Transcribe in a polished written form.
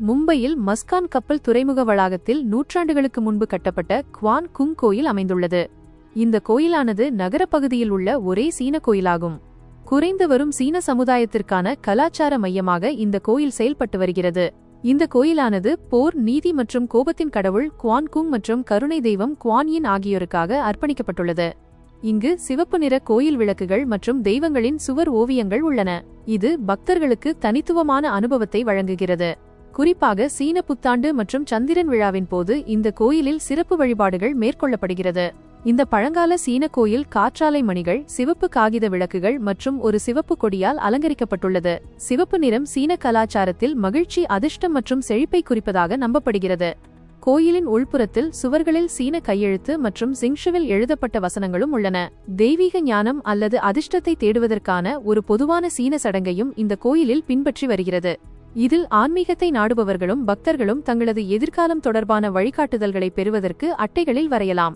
மும்பையில் மஸ்கான் கப்பல் துறைமுக வளாகத்தில் நூற்றாண்டுகளுக்கு முன்பு கட்டப்பட்ட குவான் குங் கோயில் அமைந்துள்ளது. இந்த கோயிலானது நகரப்பகுதியில் உள்ள ஒரே சீன கோயிலாகும். குறைந்து வரும் சீன சமுதாயத்திற்கான கலாச்சார மையமாக இந்த கோயில் செயல்பட்டு வருகிறது. இந்த கோயிலானது போர், நீதி மற்றும் கோபத்தின் கடவுள் குவான் குங் மற்றும் கருணை தெய்வம் குவான் யின் ஆகியோருக்காக அர்ப்பணிக்கப்பட்டுள்ளது. இங்கு சிவப்பு நிற கோயில் விளக்குகள் மற்றும் தெய்வங்களின் சுவர் ஓவியங்கள் உள்ளன. இது பக்தர்களுக்கு தனித்துவமான அனுபவத்தை வழங்குகிறது. குறிப்பாக சீன புத்தாண்டு மற்றும் சந்திரன் விழாவின் போது இந்த கோயிலில் சிறப்பு வழிபாடுகள் மேற்கொள்ளப்படுகிறது. இந்த பழங்கால சீன கோயில் காற்றாலை மணிகள், சிவப்பு காகித விளக்குகள் மற்றும் ஒரு சிவப்பு கொடியால் அலங்கரிக்கப்பட்டுள்ளது. சிவப்பு நிறம் சீன கலாச்சாரத்தில் மகிழ்ச்சி, அதிர்ஷ்டம் மற்றும் செழிப்பை குறிப்பதாக நம்பப்படுகிறது. கோயிலின் உள்புறத்தில் சுவர்களில் சீன கையெழுத்து மற்றும் சிங்ஷுவில் எழுதப்பட்ட வசனங்களும் உள்ளன. தெய்வீக ஞானம் அல்லது அதிர்ஷ்டத்தை தேடுவதற்கான ஒரு பொதுவான சீன சடங்கையும் இந்த கோயிலில் பின்பற்றி வருகிறது. இதில் ஆன்மீகத்தை நாடுபவர்களும் பக்தர்களும் தங்களது எதிர்காலம் தொடர்பான வழிகாட்டுதல்களை பெறுவதற்கு அட்டைகளில் வரையலாம்.